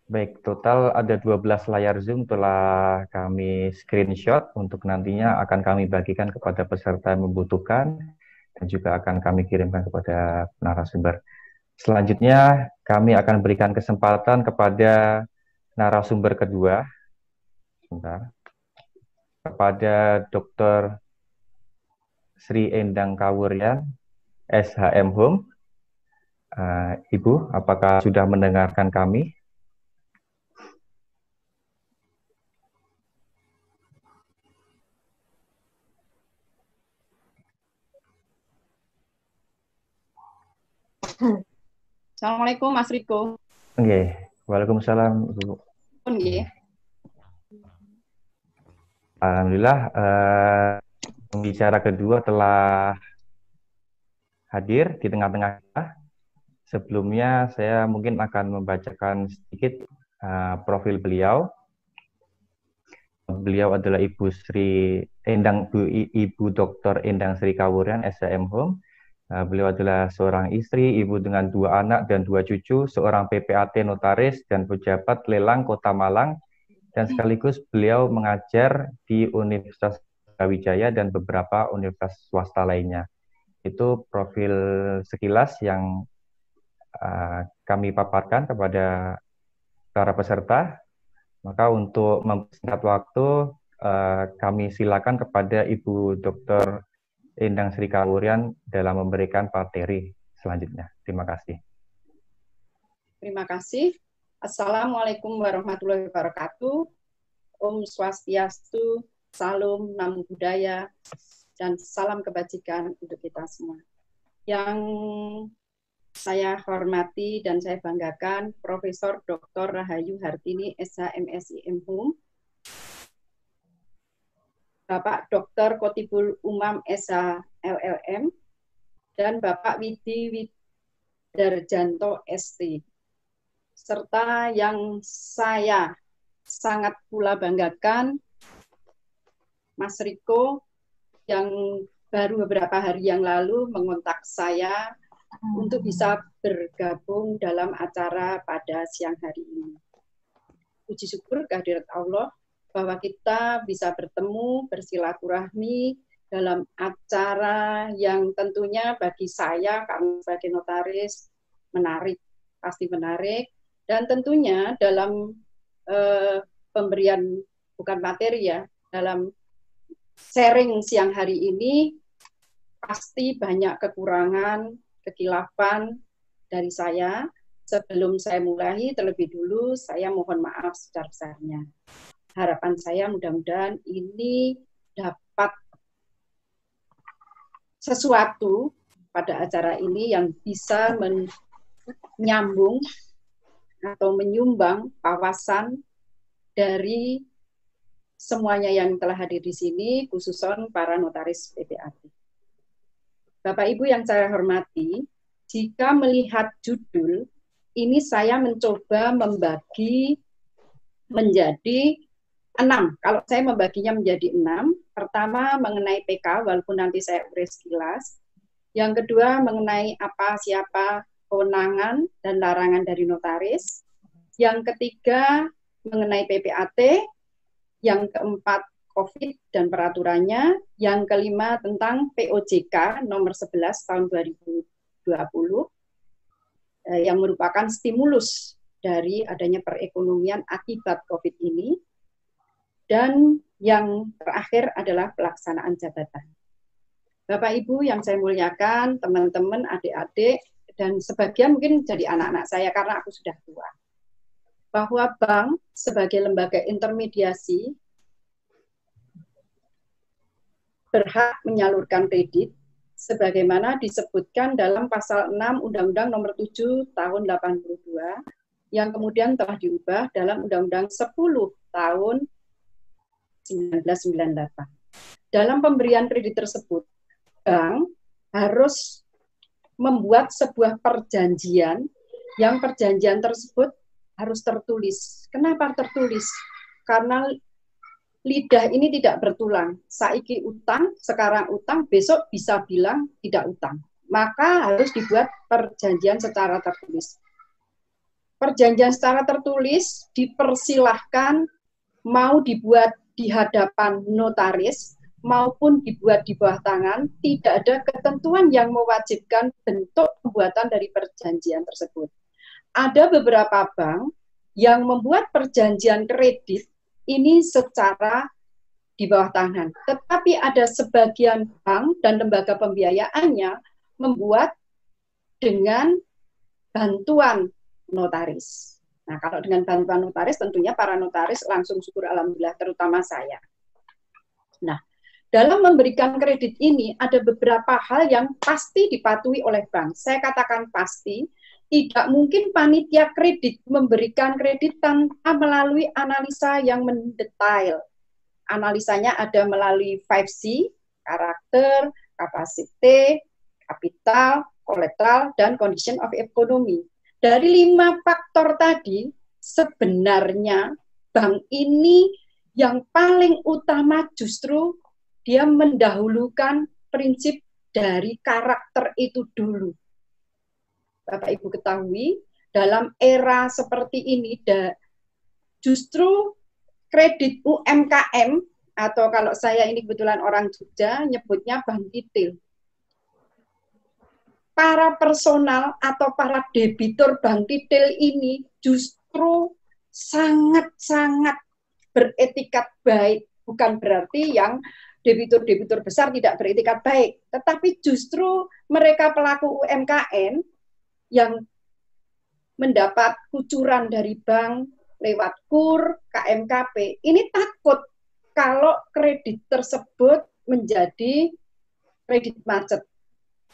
Baik, total ada 12 layar Zoom telah kami screenshot untuk nantinya akan kami bagikan kepada peserta yang membutuhkan dan juga akan kami kirimkan kepada narasumber. Selanjutnya, kami akan berikan kesempatan kepada narasumber kedua, sebentar, kepada Dr. Sri Endang Kawuryan, SHM Home. Ibu, apakah sudah mendengarkan kami? Assalamualaikum Mas Riko. Oke, waalaikumsalam Ibu. Alhamdulillah, pembicara kedua telah hadir di tengah-tengah kita. Sebelumnya saya mungkin akan membacakan sedikit profil beliau. Beliau adalah Ibu Dr. Endang Sri Kawuryan, SHM Home. Beliau adalah seorang istri, ibu dengan 2 anak dan 2 cucu, seorang PPAT notaris dan pejabat lelang Kota Malang, dan sekaligus beliau mengajar di Universitas Brawijaya dan beberapa universitas swasta lainnya. Itu profil sekilas yang kami paparkan kepada para peserta. Maka untuk mempersingkat waktu, kami silakan kepada Ibu Dr. Endang Sri Kawuryan dalam memberikan materi selanjutnya. Terima kasih. Terima kasih. Assalamualaikum warahmatullahi wabarakatuh. Om Swastiastu, Salam, Namo Buddhaya, dan salam kebajikan untuk kita semua. Yang saya hormati dan saya banggakan Profesor Dr. Rahayu Hartini, SHMSIM Hum, Bapak Dr. Kotibul Umam, SH LLM, dan Bapak Widi Widarjanto, ST. Serta yang saya sangat pula banggakan, Mas Riko, yang baru beberapa hari yang lalu mengontak saya untuk bisa bergabung dalam acara pada siang hari ini. Puji syukur kehadirat Allah bahwa kita bisa bertemu, bersilaturahmi dalam acara yang tentunya bagi saya karena sebagai notaris menarik, pasti menarik, dan tentunya dalam pemberian bukan materi ya, dalam sharing siang hari ini pasti banyak kekurangan, kekilafan dari saya. Sebelum saya mulai, terlebih dulu saya mohon maaf sebesar-besarnya. Harapan saya mudah-mudahan ini dapat sesuatu pada acara ini yang bisa menyambung atau menyumbang wawasan dari semuanya yang telah hadir di sini, khususnya para notaris PPAT. Bapak Ibu yang saya hormati, jika melihat judul, ini saya mencoba membagi menjadi 6. Kalau saya membaginya menjadi 6, pertama mengenai PK, walaupun nanti saya urai sekilas. Yang kedua mengenai apa, siapa, kewenangan, dan larangan dari notaris. Yang ketiga mengenai PPAT. Yang keempat COVID dan peraturannya. Yang kelima tentang POJK nomor 11 tahun 2020 yang merupakan stimulus dari adanya perekonomian akibat COVID ini. Dan yang terakhir adalah pelaksanaan jabatan. Bapak Ibu yang saya muliakan, teman-teman, adik-adik, dan sebagian mungkin jadi anak-anak saya karena aku sudah tua. Bahwa bank sebagai lembaga intermediasi berhak menyalurkan kredit sebagaimana disebutkan dalam pasal 6 Undang-Undang nomor 7 tahun 82 yang kemudian telah diubah dalam Undang-Undang 10 tahun 1998. Dalam pemberian kredit tersebut, bank harus membuat sebuah perjanjian yang perjanjian tersebut harus tertulis. Kenapa tertulis? Karena lidah ini tidak bertulang. Saiki utang, sekarang utang, besok bisa bilang tidak utang. Maka harus dibuat perjanjian secara tertulis. perjanjian secara tertulis dipersilahkan mau dibuat di hadapan notaris maupun dibuat di bawah tangan, tidak ada ketentuan yang mewajibkan bentuk pembuatan dari perjanjian tersebut. Ada beberapa bank yang membuat perjanjian kredit ini secara di bawah tangan, tetapi ada sebagian bank dan lembaga pembiayaannya membuat dengan bantuan notaris. Nah, kalau dengan bantuan notaris, tentunya para notaris langsung syukur alhamdulillah, terutama saya. Nah, dalam memberikan kredit ini ada beberapa hal yang pasti dipatuhi oleh bank. Saya katakan pasti, tidak mungkin panitia kredit memberikan kredit tanpa melalui analisa yang mendetail. Analisanya ada melalui 5C, karakter, kapasiti, kapital, collateral, dan condition of economy. Dari 5 faktor tadi, sebenarnya bank ini yang paling utama justru dia mendahulukan prinsip dari karakter itu dulu. Bapak Ibu ketahui, dalam era seperti ini, justru kredit UMKM, atau kalau saya ini kebetulan orang Jogja, nyebutnya bank titil. Para personal atau para debitur bank titil ini justru sangat-sangat beretikat baik. Bukan berarti yang debitur-debitur besar tidak beretikat baik, tetapi justru mereka pelaku UMKM yang mendapat kucuran dari bank lewat KUR, KMKP, ini takut kalau kredit tersebut menjadi kredit macet.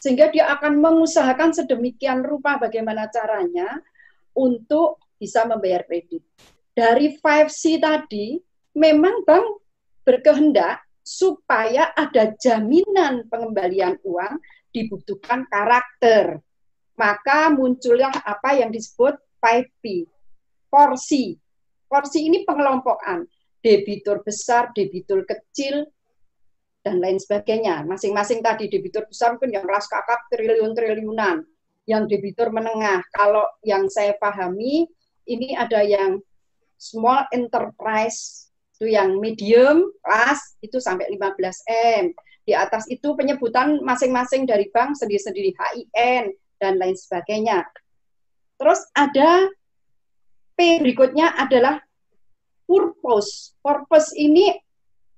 Sehingga dia akan mengusahakan sedemikian rupa bagaimana caranya untuk bisa membayar kredit. Dari 5C tadi, memang bank berkehendak supaya ada jaminan pengembalian uang, dibutuhkan karakter. Maka muncullah apa yang disebut 5P, porsi. Porsi ini pengelompokan, debitur besar, debitur kecil, dan lain sebagainya. Masing-masing tadi debitur besar mungkin yang ras kakap triliun-triliunan, yang debitur menengah. Kalau yang saya pahami, ini ada yang small enterprise, itu yang medium kelas, itu sampai 15 M. Di atas itu penyebutan masing-masing dari bank sendiri-sendiri, HIN, dan lain sebagainya. Terus ada P berikutnya adalah purpose. Purpose ini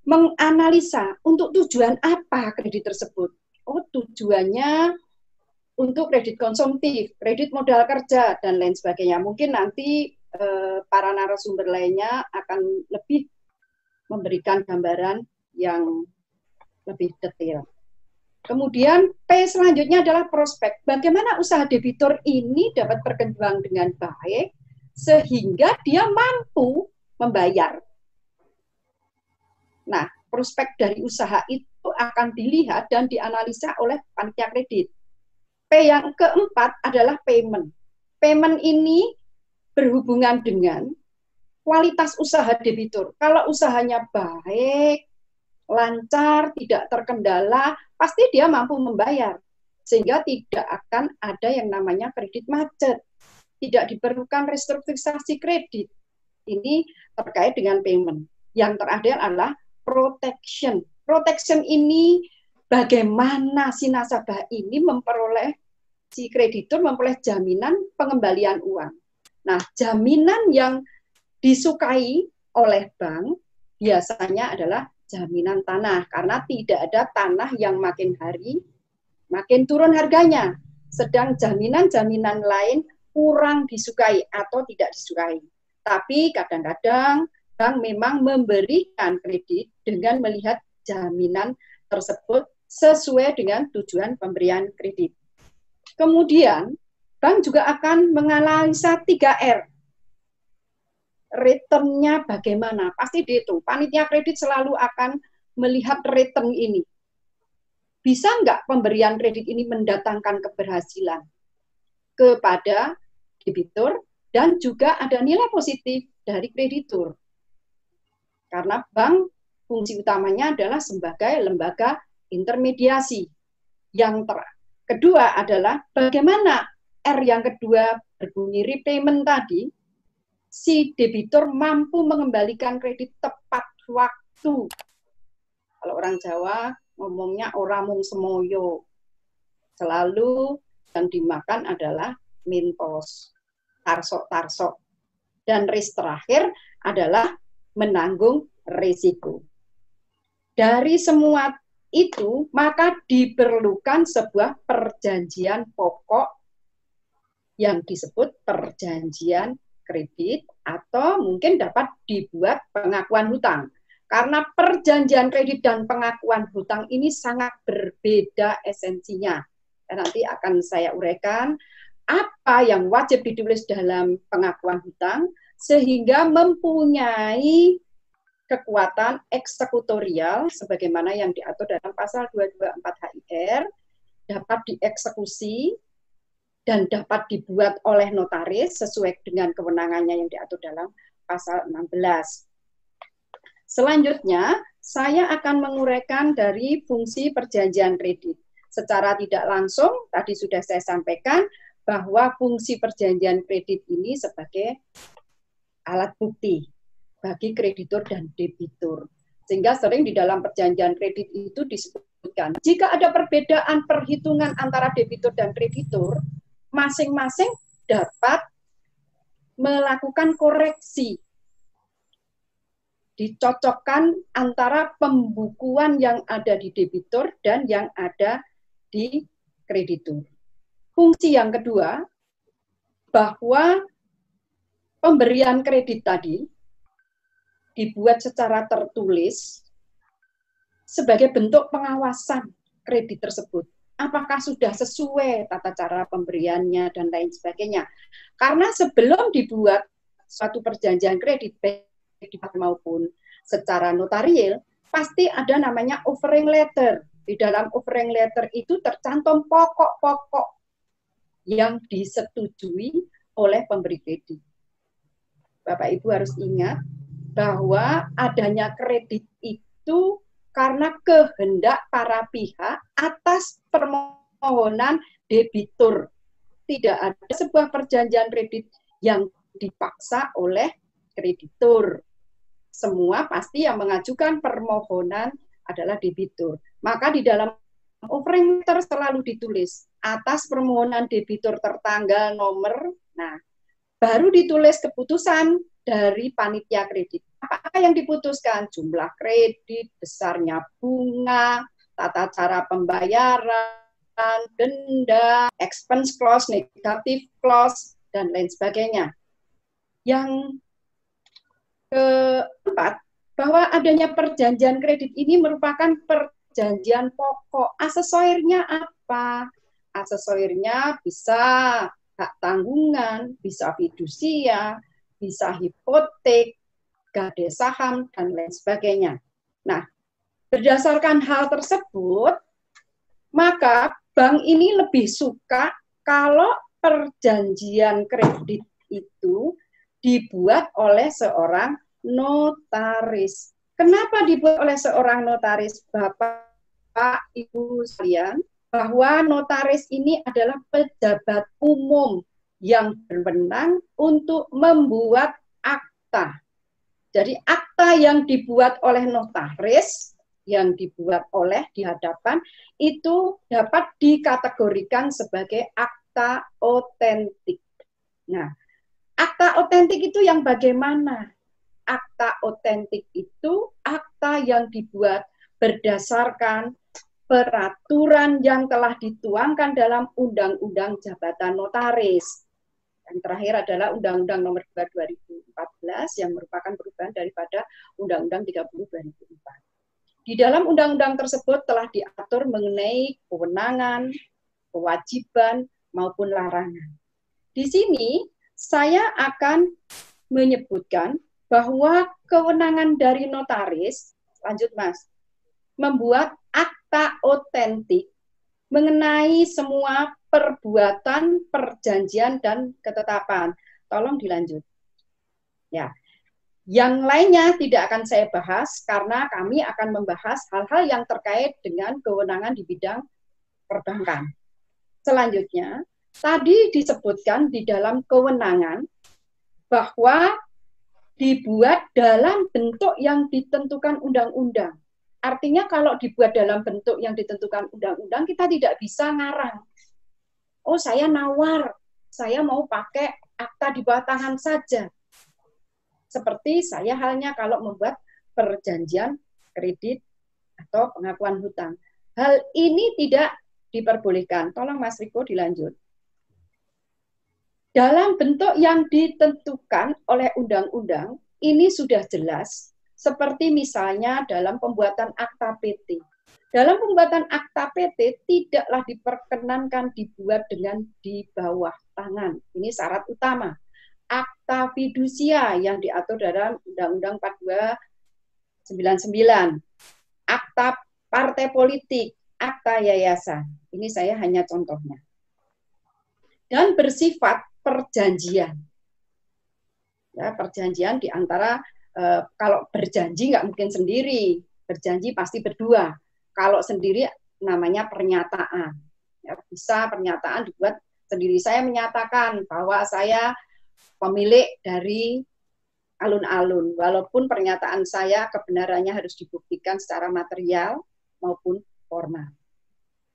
menganalisa untuk tujuan apa kredit tersebut. Oh, tujuannya untuk kredit konsumtif, kredit modal kerja, dan lain sebagainya. Mungkin nanti para narasumber lainnya akan lebih memberikan gambaran yang lebih detail. Kemudian P selanjutnya adalah prospek. Bagaimana usaha debitur ini dapat berkembang dengan baik sehingga dia mampu membayar. Nah, prospek dari usaha itu akan dilihat dan dianalisa oleh panitia kredit. P yang keempat adalah payment. Payment ini berhubungan dengan kualitas usaha debitur. Kalau usahanya baik, lancar, tidak terkendala, pasti dia mampu membayar. Sehingga tidak akan ada yang namanya kredit macet. Tidak diperlukan restrukturisasi kredit. Ini terkait dengan payment. Yang terakhir adalah protection. Protection ini bagaimana si nasabah ini memperoleh, si kreditur memperoleh jaminan pengembalian uang. Nah, jaminan yang disukai oleh bank biasanya adalah jaminan tanah, karena tidak ada tanah yang makin hari makin turun harganya. Sedang jaminan-jaminan lain kurang disukai atau tidak disukai. Tapi kadang-kadang bank memang memberikan kredit dengan melihat jaminan tersebut sesuai dengan tujuan pemberian kredit. Kemudian, bank juga akan menganalisa 3R. Return-nya bagaimana? Pasti dihitung. Panitia kredit selalu akan melihat return ini. Bisa nggak pemberian kredit ini mendatangkan keberhasilan kepada debitur dan juga ada nilai positif dari kreditur. Karena bank fungsi utamanya adalah sebagai lembaga intermediasi. Yang kedua adalah bagaimana R yang kedua berbunyi repayment tadi, si debitur mampu mengembalikan kredit tepat waktu. Kalau orang Jawa ngomongnya ora mung semoyo. Selalu yang dimakan adalah mintos, tarsok-tarsok. Dan risk terakhir adalah menanggung risiko. Dari semua itu, maka diperlukan sebuah perjanjian pokok yang disebut perjanjian kredit atau mungkin dapat dibuat pengakuan hutang. Karena perjanjian kredit dan pengakuan hutang ini sangat berbeda esensinya. Dan nanti akan saya uraikan apa yang wajib ditulis dalam pengakuan hutang sehingga mempunyai kekuatan eksekutorial sebagaimana yang diatur dalam pasal 224 HIR, dapat dieksekusi dan dapat dibuat oleh notaris sesuai dengan kewenangannya yang diatur dalam pasal 16. Selanjutnya, saya akan menguraikan dari fungsi perjanjian kredit. Secara tidak langsung, tadi sudah saya sampaikan bahwa fungsi perjanjian kredit ini sebagai alat bukti bagi kreditur dan debitur. Sehingga sering di dalam perjanjian kredit itu disebutkan, jika ada perbedaan perhitungan antara debitur dan kreditur, masing-masing dapat melakukan koreksi. Dicocokkan antara pembukuan yang ada di debitur dan yang ada di kreditur. Fungsi yang kedua, bahwa pemberian kredit tadi dibuat secara tertulis sebagai bentuk pengawasan kredit tersebut. Apakah sudah sesuai tata cara pemberiannya dan lain sebagainya. Karena sebelum dibuat suatu perjanjian kredit, baik maupun secara notarial, pasti ada namanya offering letter. Di dalam offering letter itu tercantum pokok-pokok yang disetujui oleh pemberi kredit. Bapak Ibu harus ingat bahwa adanya kredit itu karena kehendak para pihak atas permohonan debitur. Tidak ada sebuah perjanjian kredit yang dipaksa oleh kreditur. Semua pasti yang mengajukan permohonan adalah debitur. Maka di dalam offering letter selalu ditulis atas permohonan debitur tertanggal nomor, nah baru ditulis keputusan dari panitia kredit. Apa yang diputuskan? Jumlah kredit, besarnya bunga, tata cara pembayaran, denda, expense clause, negative clause, dan lain sebagainya. Yang keempat, bahwa adanya perjanjian kredit ini merupakan perjanjian pokok. Aksesorirnya apa? Aksesorirnya bisa hak tanggungan, bisa fidusia, bisa hipotek, gade saham, dan lain sebagainya. Nah, berdasarkan hal tersebut, maka bank ini lebih suka kalau perjanjian kredit itu dibuat oleh seorang notaris. Kenapa dibuat oleh seorang notaris, Bapak, Ibu sekalian? Bahwa notaris ini adalah pejabat umum yang berwenang untuk membuat akta. Jadi akta yang dibuat oleh notaris, yang dibuat oleh di hadapan, itu dapat dikategorikan sebagai akta otentik. Nah, akta otentik itu yang bagaimana? Akta otentik itu akta yang dibuat berdasarkan peraturan yang telah dituangkan dalam Undang-Undang Jabatan Notaris. Yang terakhir adalah Undang-Undang Nomor 2 2014 yang merupakan perubahan daripada Undang-Undang 30 2004. Di dalam undang-undang tersebut telah diatur mengenai kewenangan, kewajiban, maupun larangan. Di sini saya akan menyebutkan bahwa kewenangan dari notaris, lanjut Mas, membuat akta otentik mengenai semua perbuatan, perjanjian, dan ketetapan. Tolong dilanjut. Ya, yang lainnya tidak akan saya bahas karena kami akan membahas hal-hal yang terkait dengan kewenangan di bidang perbankan. Selanjutnya, Tadi disebutkan di dalam kewenangan bahwa dibuat dalam bentuk yang ditentukan undang-undang. Artinya kalau dibuat dalam bentuk yang ditentukan undang-undang, kita tidak bisa ngarang. Oh, saya nawar, saya mau pakai akta di bawah tangan saja. Seperti saya halnya kalau membuat perjanjian kredit atau pengakuan hutang. Hal ini tidak diperbolehkan. Tolong Mas Riko dilanjut. Dalam bentuk yang ditentukan oleh undang-undang, ini sudah jelas, seperti misalnya dalam pembuatan akta PT. Dalam pembuatan akta PT tidaklah diperkenankan dibuat dengan di bawah tangan. Ini syarat utama. Akta fidusia yang diatur dalam Undang-Undang 4299. Akta partai politik, akta yayasan. Ini saya hanya contohnya. Dan bersifat perjanjian. Ya, perjanjian di antara kalau berjanji nggak mungkin sendiri, berjanji pasti berdua. Kalau sendiri namanya pernyataan. Ya, bisa pernyataan dibuat sendiri. Saya menyatakan bahwa saya pemilik dari alun-alun, walaupun pernyataan saya kebenarannya harus dibuktikan secara material maupun formal.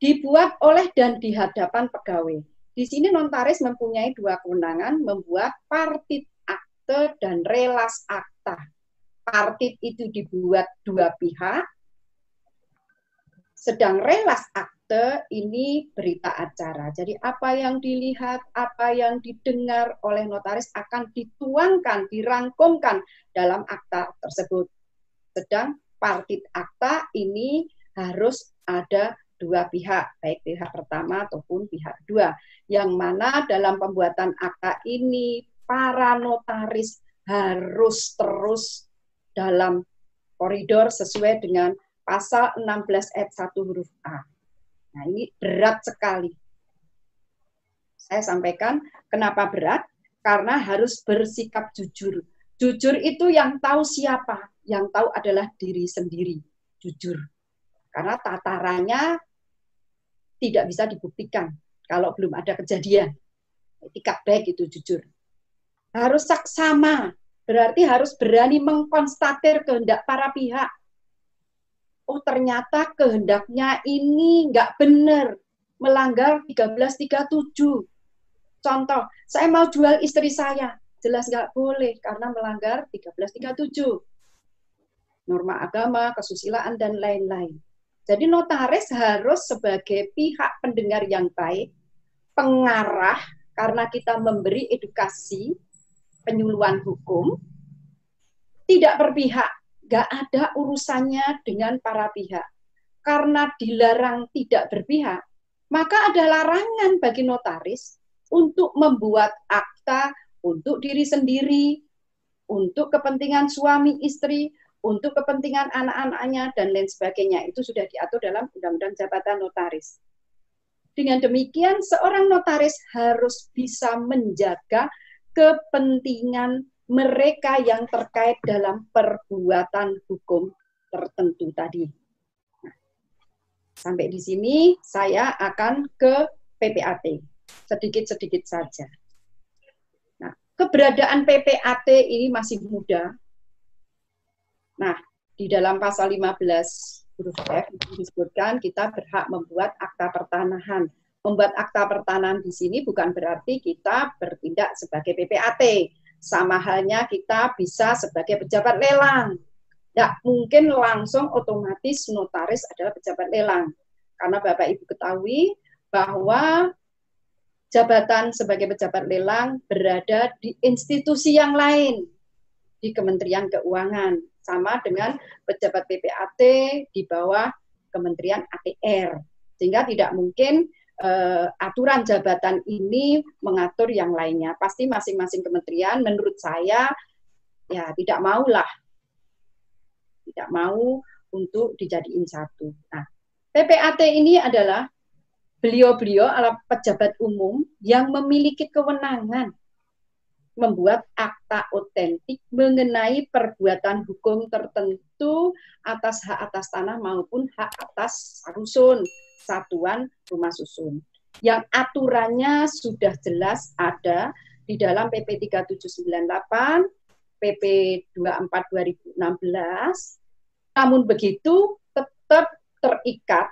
Dibuat oleh dan di hadapan pegawai. Di sini notaris mempunyai dua kewenangan, membuat partit akte dan relas akta. Partit itu dibuat dua pihak, sedang relas akte ini berita acara. Jadi apa yang dilihat, apa yang didengar oleh notaris akan dituangkan, dirangkumkan dalam akta tersebut. Sedang partit akta ini harus ada dua pihak, baik pihak pertama ataupun pihak kedua, yang mana dalam pembuatan akta ini para notaris harus terus dalam koridor sesuai dengan pasal 16 ayat 1 huruf A. Nah, ini berat sekali. Saya sampaikan kenapa berat, karena harus bersikap jujur. Jujur itu yang tahu siapa, yang tahu adalah diri sendiri, jujur. Karena tatarannya tidak bisa dibuktikan kalau belum ada kejadian. Etikat baik itu jujur. Harus saksama, berarti harus berani mengkonstatir kehendak para pihak. Oh, ternyata kehendaknya ini nggak benar, melanggar 1337. Contoh, saya mau jual istri saya, jelas nggak boleh karena melanggar 1337. Norma agama, kesusilaan, dan lain-lain. Jadi notaris harus sebagai pihak pendengar yang baik, pengarah, karena kita memberi edukasi, penyuluhan hukum, tidak berpihak, nggak ada urusannya dengan para pihak. Karena dilarang tidak berpihak, maka ada larangan bagi notaris untuk membuat akta untuk diri sendiri, untuk kepentingan suami istri, untuk kepentingan anak-anaknya, dan lain sebagainya. Itu sudah diatur dalam Undang-Undang Jabatan Notaris. Dengan demikian, seorang notaris harus bisa menjaga kepentingan mereka yang terkait dalam perbuatan hukum tertentu tadi. Nah, sampai di sini saya akan ke PPAT. Sedikit-sedikit saja. Nah, keberadaan PPAT ini masih muda. Nah, di dalam pasal 15 huruf F disebutkan kita berhak membuat akta pertanahan. Membuat akta pertanahan di sini bukan berarti kita bertindak sebagai PPAT. Sama halnya kita bisa sebagai pejabat lelang. Tidak mungkin langsung otomatis notaris adalah pejabat lelang. Karena Bapak Ibu ketahui bahwa jabatan sebagai pejabat lelang berada di institusi yang lain, di Kementerian Keuangan. Sama dengan pejabat PPAT di bawah Kementerian ATR. Sehingga tidak mungkin aturan jabatan ini mengatur yang lainnya. Pasti masing-masing kementerian menurut saya ya tidak maulah. Tidak mau untuk dijadiin satu. Nah, PPAT ini adalah beliau-beliau adalah pejabat umum yang memiliki kewenangan membuat akta otentik mengenai perbuatan hukum tertentu atas hak atas tanah maupun hak atas rusun, satuan rumah susun. yang aturannya sudah jelas ada di dalam PP 3798, PP 24 2016. Namun begitu tetap terikat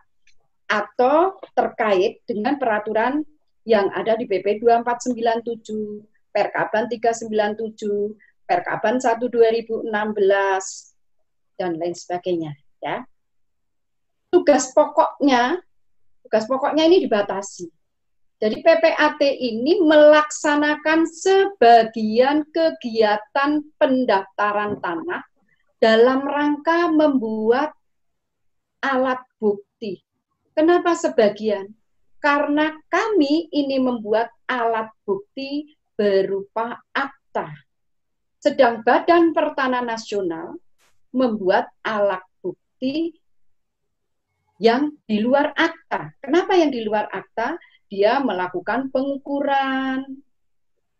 atau terkait dengan peraturan yang ada di PP 2497, Perkaban 397, Perkaban 1 2016 dan lain sebagainya, ya. Tugas pokoknya ini dibatasi. Jadi PPAT ini melaksanakan sebagian kegiatan pendaftaran tanah dalam rangka membuat alat bukti. Kenapa sebagian? Karena kami ini membuat alat bukti berupa akta. Sedang Badan Pertanahan Nasional membuat alat bukti yang di luar akta. Kenapa yang di luar akta? Dia melakukan pengukuran,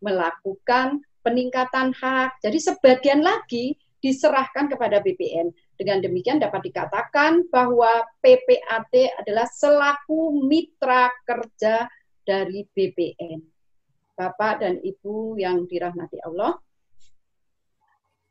melakukan peningkatan hak. Jadi sebagian lagi diserahkan kepada BPN. Dengan demikian dapat dikatakan bahwa PPAT adalah selaku mitra kerja dari BPN. Bapak dan Ibu yang dirahmati Allah,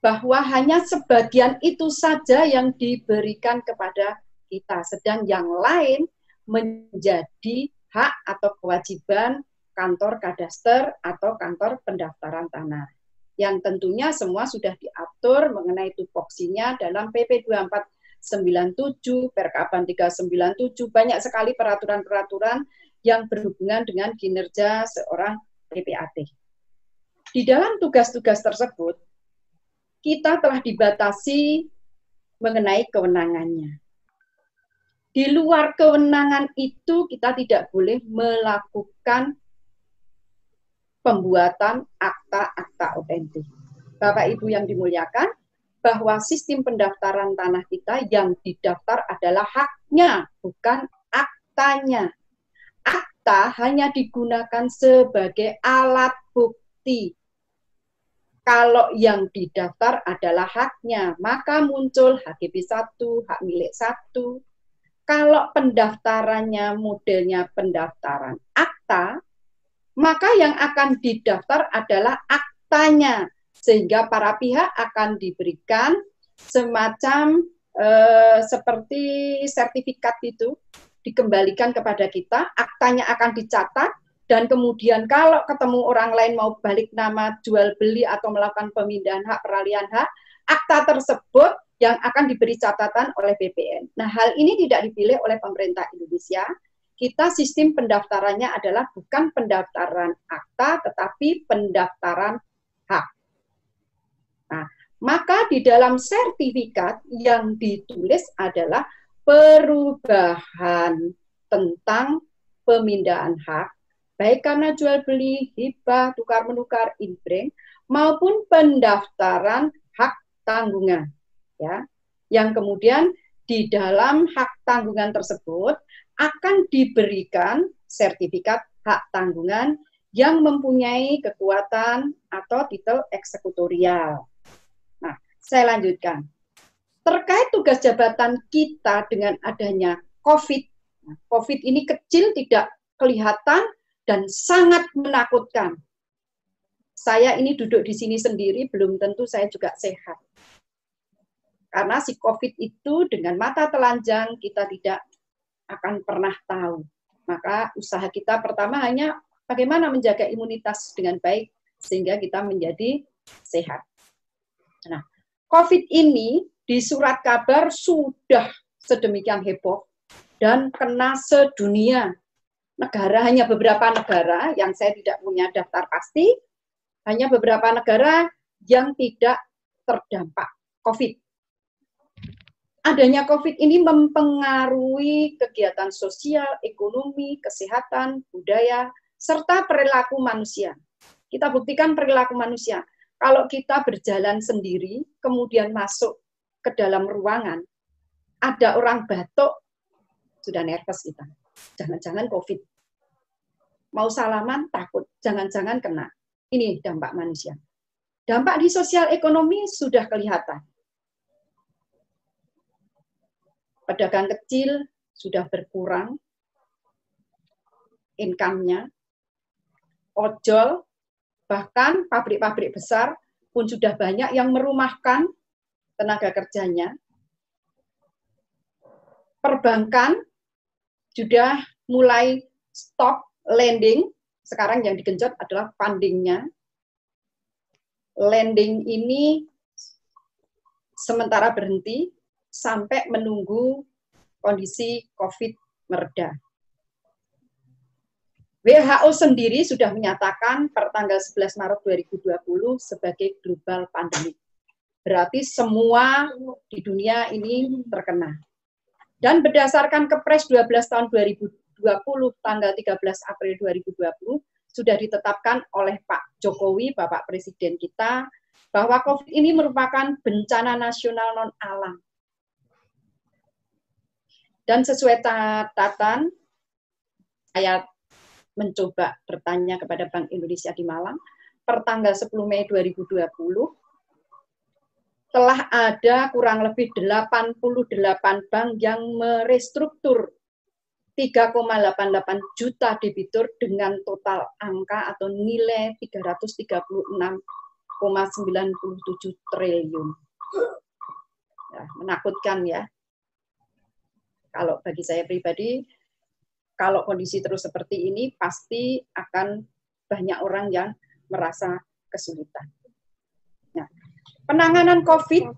bahwa hanya sebagian itu saja yang diberikan kepada kita, sedang yang lain menjadi hak atau kewajiban kantor kadaster atau kantor pendaftaran tanah. Yang tentunya semua sudah diatur mengenai tupoksinya dalam PP 2497, Perkaban 397, banyak sekali peraturan-peraturan yang berhubungan dengan kinerja seorang PPAT. Di dalam tugas-tugas tersebut, kita telah dibatasi mengenai kewenangannya. Di luar kewenangan itu kita tidak boleh melakukan pembuatan akta-akta otentik. Bapak Ibu yang dimuliakan, bahwa sistem pendaftaran tanah kita yang didaftar adalah haknya, bukan aktanya. Akta hanya digunakan sebagai alat bukti. Kalau yang didaftar adalah haknya, maka muncul HGB 1, hak milik 1. Kalau pendaftarannya modelnya pendaftaran akta, maka yang akan didaftar adalah aktanya, sehingga para pihak akan diberikan semacam seperti sertifikat itu, dikembalikan kepada kita, aktanya akan dicatat, dan kemudian kalau ketemu orang lain mau balik nama, jual beli atau melakukan pemindahan hak, peralihan hak, akta tersebut yang akan diberi catatan oleh BPN. Nah, hal ini tidak dipilih oleh pemerintah Indonesia. Kita sistem pendaftarannya adalah bukan pendaftaran akta, tetapi pendaftaran hak. Nah, maka di dalam sertifikat yang ditulis adalah perubahan tentang pemindahan hak, baik karena jual beli, hibah, tukar menukar, inbring, maupun pendaftaran hak tanggungan. Ya, yang kemudian di dalam hak tanggungan tersebut akan diberikan sertifikat hak tanggungan yang mempunyai kekuatan atau titel eksekutorial. Nah, saya lanjutkan. Terkait tugas jabatan kita dengan adanya COVID, COVID ini kecil, tidak kelihatan, dan sangat menakutkan. Saya ini duduk di sini sendiri, belum tentu saya juga sehat. Karena si COVID itu dengan mata telanjang kita tidak akan pernah tahu. Maka usaha kita pertama hanya bagaimana menjaga imunitas dengan baik sehingga kita menjadi sehat. Nah, COVID ini di surat kabar sudah sedemikian heboh dan kena sedunia. Negara, hanya beberapa negara yang saya tidak punya daftar pasti, hanya beberapa negara yang tidak terdampak COVID. Adanya COVID ini mempengaruhi kegiatan sosial, ekonomi, kesehatan, budaya, serta perilaku manusia. Kita buktikan perilaku manusia. Kalau kita berjalan sendiri, kemudian masuk ke dalam ruangan, ada orang batuk, sudah nervous kita. Jangan-jangan COVID. Mau salaman, takut. Jangan-jangan kena. Ini dampak manusia. Dampak di sosial ekonomi sudah kelihatan. Pedagang kecil sudah berkurang. income-nya, ojol, bahkan pabrik-pabrik besar pun sudah banyak yang merumahkan tenaga kerjanya. Perbankan sudah mulai stop lending, sekarang yang digenjot adalah funding-nya. Lending ini sementara berhenti sampai menunggu kondisi COVID mereda. WHO sendiri sudah menyatakan per tanggal 11 Maret 2020 sebagai global pandemic. Berarti semua di dunia ini terkena. Dan berdasarkan Kepres 12 tahun 2020 tanggal 13 April 2020 sudah ditetapkan oleh Pak Jokowi, Bapak Presiden kita, bahwa COVID ini merupakan bencana nasional non-alam. Dan sesuai catatan, saya mencoba bertanya kepada Bank Indonesia di Malang, per tanggal 10 Mei 2020, telah ada kurang lebih 88 bank yang merestruktur 3,88 juta debitur dengan total angka atau nilai 336,97 triliun. Ya, menakutkan ya. Kalau bagi saya pribadi, kalau kondisi terus seperti ini, pasti akan banyak orang yang merasa kesulitan. Nah, penanganan COVID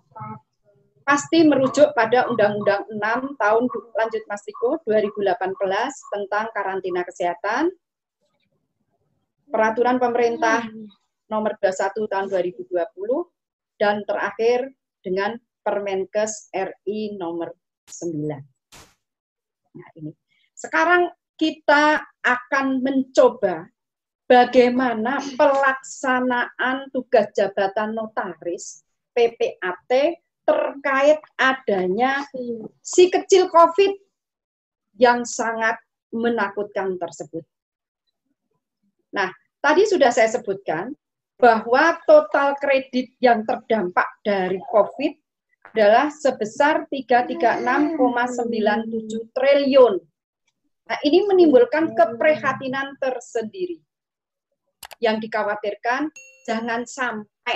pasti merujuk pada Undang-Undang 6 tahun lanjut Mas Riko 2018 tentang karantina kesehatan, Peraturan Pemerintah Nomor 21 tahun 2020, dan terakhir dengan Permenkes RI Nomor 9. Nah, ini. Sekarang kita akan mencoba bagaimana pelaksanaan tugas jabatan notaris PPAT terkait adanya si kecil COVID yang sangat menakutkan tersebut. Nah, tadi sudah saya sebutkan bahwa total kredit yang terdampak dari COVID adalah sebesar 336,97 triliun. Nah, ini menimbulkan keprihatinan tersendiri. Yang dikhawatirkan jangan sampai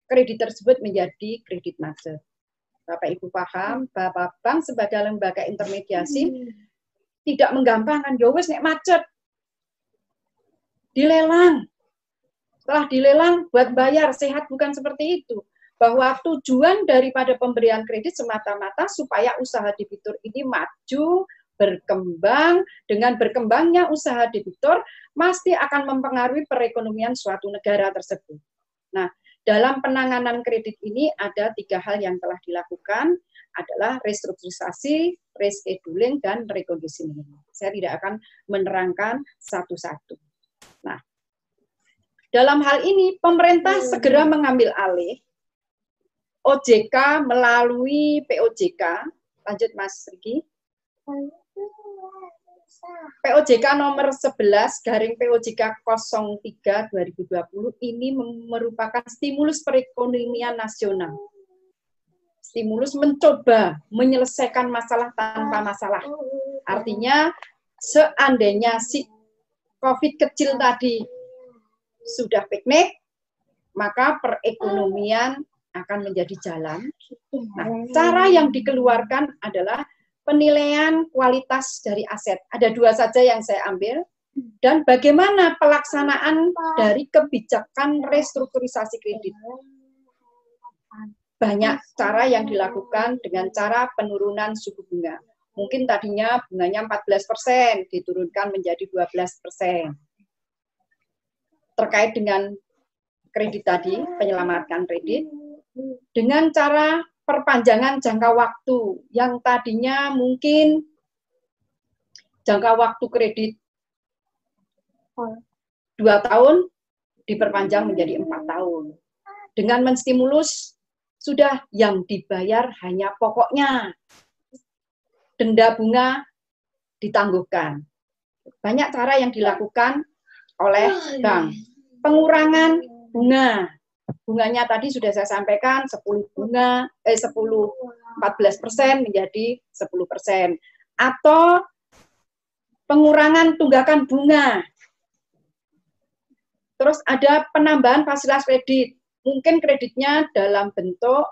kredit tersebut menjadi kredit macet. Bapak Ibu paham bahwa bank sebagai lembaga intermediasi tidak menggampangkan, ya wis nek macet dilelang. Setelah dilelang buat bayar, sehat, bukan seperti itu. Bahwa tujuan daripada pemberian kredit semata-mata supaya usaha debitur ini maju, berkembang. Dengan berkembangnya usaha debitur pasti akan mempengaruhi perekonomian suatu negara tersebut. Nah, dalam penanganan kredit ini ada 3 hal yang telah dilakukan, adalah restrukturisasi, rescheduling, dan reconditioning. Saya tidak akan menerangkan satu-satu. Nah, dalam hal ini pemerintah segera mengambil alih OJK melalui POJK. Lanjut Mas Riki. POJK nomor 11 garing POJK 03 2020 ini merupakan stimulus perekonomian nasional. Stimulus mencoba menyelesaikan masalah tanpa masalah. Artinya seandainya si COVID kecil tadi sudah piknik, maka perekonomian akan menjadi jalan. Nah, cara yang dikeluarkan adalah penilaian kualitas dari aset. Ada 2 saja yang saya ambil. Dan bagaimana pelaksanaan dari kebijakan restrukturisasi kredit. Banyak cara yang dilakukan dengan cara penurunan suku bunga. Mungkin tadinya bunganya 14%, diturunkan menjadi 12%. Terkait dengan kredit tadi, penyelamatkan kredit, dengan cara perpanjangan jangka waktu yang tadinya mungkin jangka waktu kredit 2 tahun diperpanjang menjadi 4 tahun. Dengan menstimulus sudah yang dibayar hanya pokoknya. Denda bunga ditangguhkan. Banyak cara yang dilakukan oleh bank. Pengurangan bunga. Bunganya tadi sudah saya sampaikan 14% menjadi 10%. Atau pengurangan tunggakan bunga. Terus ada penambahan fasilitas kredit. Mungkin kreditnya dalam bentuk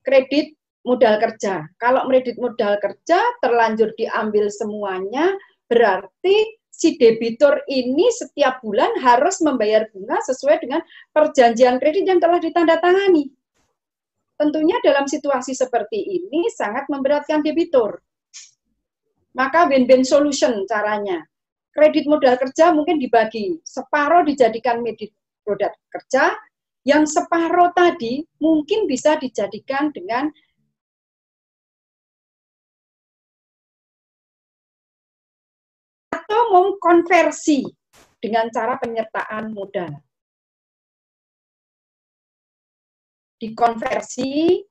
kredit modal kerja. Kalau kredit modal kerja terlanjur diambil semuanya, berarti si debitur ini setiap bulan harus membayar bunga sesuai dengan perjanjian kredit yang telah ditandatangani. Tentunya dalam situasi seperti ini sangat memberatkan debitur. Maka win-win solution caranya. Kredit modal kerja mungkin dibagi, separuh dijadikan kredit modal kerja, yang separuh tadi mungkin bisa dijadikan dengan atau mengkonversi dengan cara penyertaan modal. Dikonversi